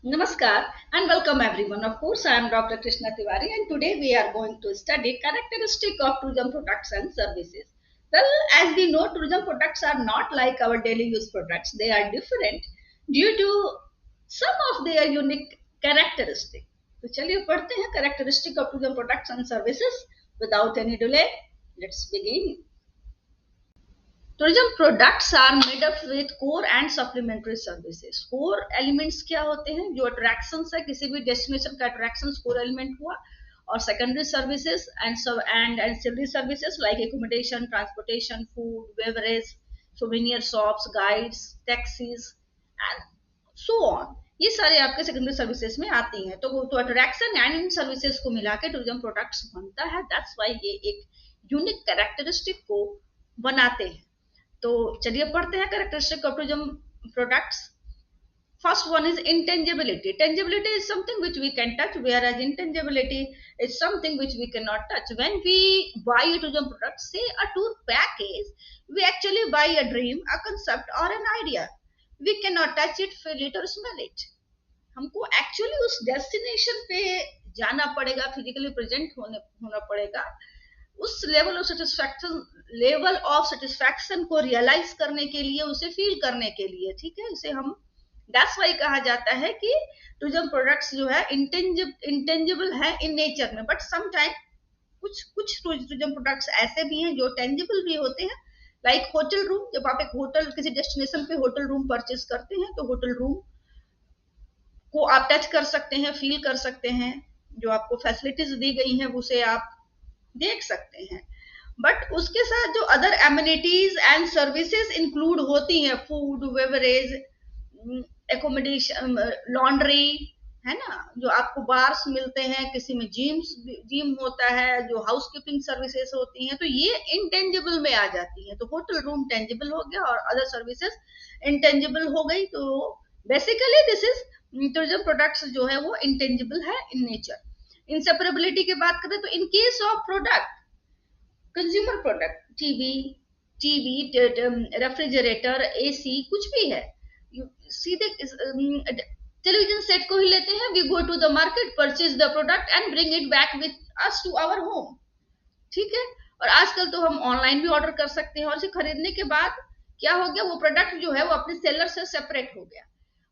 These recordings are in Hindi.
Namaskar and welcome everyone. Of course, I am Dr. Krishna Tiwari and today we are going to study characteristic of tourism products and services. Well, as we know, tourism products are not like our daily use products. They are different due to some of their unique characteristics. तो चलिए पढ़ते हैं characteristic of tourism products and services. Without any delay, let's begin. Tourism products are made up with core and supplementary services. Core elements क्या होते हैं? जो अट्रैक्शंस है, किसी भी डेस्टिनेशन का अट्रैक्शंस कोर एलिमेंट हुआ, और secondary services and ancillary services like accommodation, transportation, food, beverage, souvenir shops, guides, taxis and so on. ये सारे आपके सेकेंडरी सर्विसेज में आती हैं। तो अट्रैक्शन एंड इन सर्विसेज को मिला के टूरिज्म प्रोडक्ट्स बनता है। दैट्स वाई ये एक यूनिक कैरेक्टरिस्टिक को बनाते हैं। तो चलिए पढ़ते हैं characteristic of tourism products. First one is intangibility. Tangibility is something which we can touch, whereas intangibility is something which we cannot touch. When we buy a tourism product, say a tour package, we actually buy a dream, a concept or an idea. We cannot touch it, feel it or smell it. हमको एक्चुअली उस डेस्टिनेशन पे जाना पड़ेगा, फिजिकली प्रेजेंट होना पड़ेगा, उस लेवल ऑफ सेटिस्फैक्शन को रियलाइज करने के लिए, उसे फील करने के लिए। ठीक है, इसे हम दैट्स वाई कहा जाता है कि टूरिज्म प्रोडक्ट्स जो है इंटेंजिबल है इन नेचर में, बट समटाइम कुछ टूरिज्म प्रोडक्ट्स ऐसे भी हैं जो टेंजिबल भी होते हैं, लाइक होटल रूम। जब आप एक होटल किसी डेस्टिनेशन पे होटल रूम परचेज करते हैं तो होटल रूम को आप टच कर सकते हैं, फील कर सकते हैं, जो आपको फैसिलिटीज दी गई हैं उसे आप देख सकते हैं। बट उसके साथ जो other amenities and services include होती हैं, फूड, बेवरेज, एकोमोडेशन, लॉन्ड्री, है ना, जो आपको बार्स मिलते हैं, किसी में जिम होता है, जो हाउसकीपिंग सर्विसेज होती हैं, तो ये इंटेंजिबल में आ जाती हैं। तो होटल रूम टेंजिबल हो गया और अदर सर्विसेज इंटेंजिबल हो गई। तो basically this is tourism products जो है वो इंटेंजिबल है इन नेचर। इंसेपरेबिलिटी की बात करें तो इन case of product, consumer product, TV, refrigerator, AC, कुछ भी है, सीधे टेलीविजन सेट को ही लेते हैं, we go to the market, purchase the product and bring it back with us to our home. ठीक है, और आजकल तो हम ऑनलाइन भी ऑर्डर कर सकते हैं, और इसे खरीदने के बाद क्या हो गया, वो प्रोडक्ट जो है वो अपने सेलर से सेपरेट हो गया।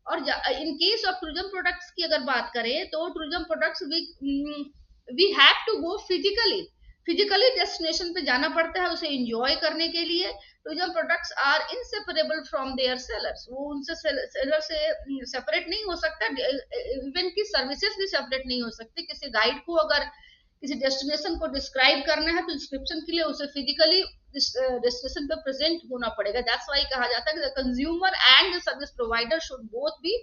और in case of tourism products की अगर बात करें तो tourism products we have to go physically destination पे जाना पड़ता है उसे एंजॉय करने के लिए। Tourism products are inseparable from their sellers. वो उनसे सेलर से सेपरेट नहीं हो सकता, इवन की सर्विसेज भी सेपरेट नहीं हो सकती। किसी गाइड को अगर किसी डेस्टिनेशन को डिस्क्राइब करना है तो डिस्क्रिप्शन के लिए उसे फिजिकली डेस्टिनेशन पे प्रेजेंट होना पड़ेगा। दैट्स व्हाई कहा जाता है कि the consumer and the service provider should both be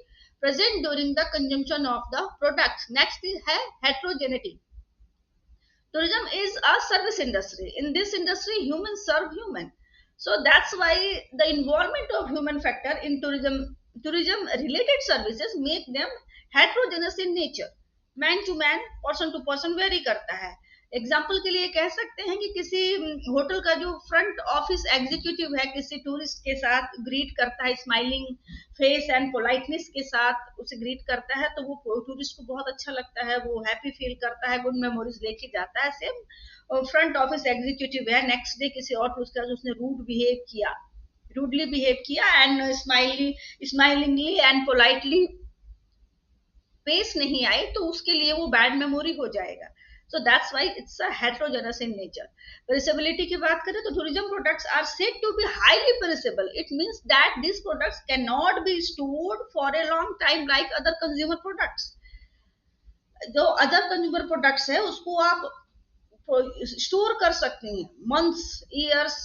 present during the consumption of the products. Next है हेटेरोजेनिटी। Tourism is a service industry. In this industry, humans serve human. So that's why the involvement of human factor in tourism related services make them heterogeneous in nature. Man to man, person to person vary करता है। एग्जाम्पल के लिए कह सकते हैं कि किसी होटल का जो फ्रंट ऑफिस एग्जीक्यूटिव है, किसी टूरिस्ट के साथ ग्रीट करता है, स्माइलिंग फेस एंड पोलाइटनेस के साथ उसे ग्रीट करता है, तो वो टूरिस्ट को बहुत अच्छा लगता है, वो हैप्पी फील करता है, गुड मेमोरीज लेके जाता है। सेम फ्रंट ऑफिस एग्जीक्यूटिव है, नेक्स्ट डे किसी और टूरिस्ट का उसने रूडली बिहेव किया एंड स्माइलिंगली एंड पोलाइटली पेश नहीं आए, तो उसके लिए वो बैड मेमोरी हो जाएगा। So that's why it's a heterogeneous in nature. Perishability की बात करें तो tourism products are said to be highly perishable. It means that these products cannot be stored for a long time like other consumer products. जो other consumer products है उसको आप स्टोर कर सकते हैं मंथ्स, ईयर्स,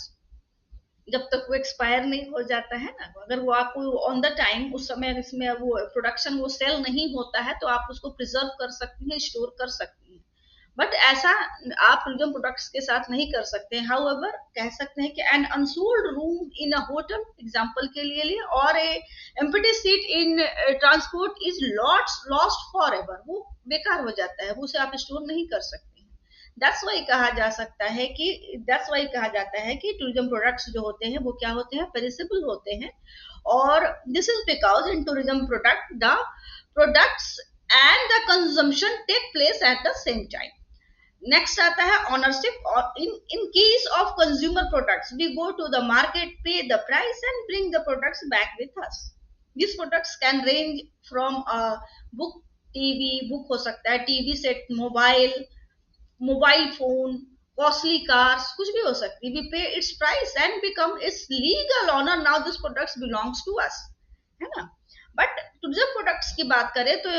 जब तक वो एक्सपायर नहीं हो जाता है ना। अगर वो आपको ऑन द टाइम उस समय इसमें वो प्रोडक्शन वो सेल नहीं होता है तो आप उसको प्रिजर्व कर सकती हैं, स्टोर कर सकती हैं। बट ऐसा आप टूरिज्म प्रोडक्ट्स के साथ नहीं कर सकते। हाउएवर कह सकते हैं कि an unsold room in a hotel example के लिए और a empty seat in transport is lost for ever, वो बेकार हो जाता है, वो उसे आप स्टोर नहीं कर सकते। दैट्स वाई कहा जाता है कि टूरिज्म प्रोडक्ट्स जो होते हैं वो क्या होते हैं, पेरिसेबल होते हैं। और this is because in tourism product the products and the consumption take place at the same time. Next आता है ऑनरशिप. और in case of consumer products we go to the market, pay the price and bring the products back with us. This products can range from book, TV, book हो सकता है, TV set, mobile phone, costly cars, कुछ भी हो सकती है. We pay its price and become its legal owner. Now this products belongs to us, है ना. बट टूरिज्म प्रोडक्ट्स की बात करें तो,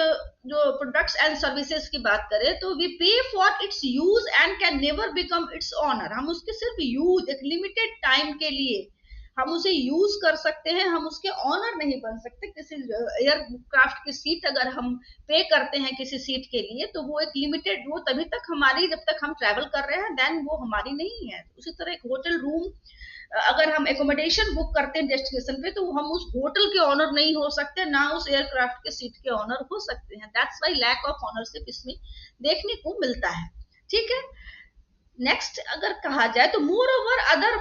जो प्रोडक्ट्स एंड सर्विसेज की बात करें तो we pay for its use and can never become its owner. हम उसके सिर्फ यूज, एक लिमिटेड टाइम के लिए हम उसे यूज कर सकते हैं, हम उसके ऑनर नहीं बन सकते. किसी एयरक्राफ्ट की सीट अगर हम पे करते हैं किसी सीट के लिए तो वो एक लिमिटेड, वो तभी तक हमारी जब तक हम ट्रैवल कर रहे हैं, देन वो हमारी नहीं है. उसी तरह एक होटल रूम अगर हम एकोमोडेशन बुक करते हैं डेस्टिनेशन पे तो हम उस होटल के ऑनर नहीं हो सकते, ना उस एयरक्राफ्ट के सीट के ऑनर हो सकते हैं. That's why lack of ownership इसमें देखने को मिलता है. ठीक है. नेक्स्ट अगर कहा जाए तो moreover other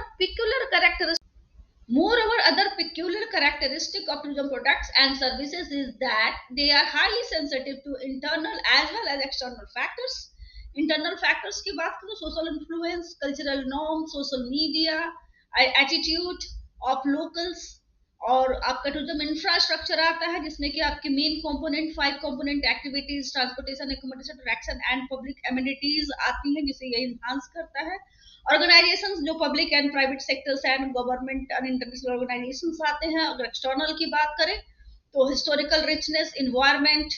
peculiar characteristic of tourism products and services is that they are highly sensitive to internal as well as external factors. Internal factors की बात करो, social influence, cultural norms, social media, attitude of locals, और आपका टूरिज्म इंफ्रास्ट्रक्चर आता है जिसमें कि आपके main component 5 component activities, transportation, accommodation, attraction and public amenities आती हैं, जिसे ये इन्हांस करता है. ऑर्गेनाइजेशंस जो public and private sectors and government and international organisations आते हैं. अगर एक्सटर्नल की बात करें तो historical richness, environment,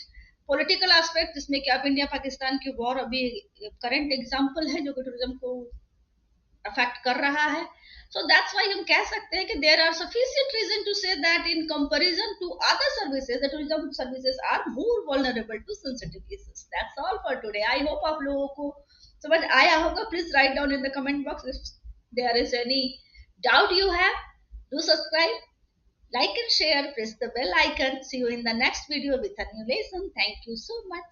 political aspect जिसमें कि आप इंडिया पाकिस्तान की वॉर अभी करंट एग्जांपल है जो कि टूरिज्म को अफेक्ट कर रहा है. So that's why हम कह सकते हैं कि there are sufficient reason to say that in comparison to other services, the tourism services are more vulnerable to sensitive issues. That's all for today. I hope आप लोगों को समझ आया होगा. Please write down in the comment box if there is any doubt you have. Do subscribe, like and share, press the bell icon. See you in the next video with a new lesson. Thank you so much.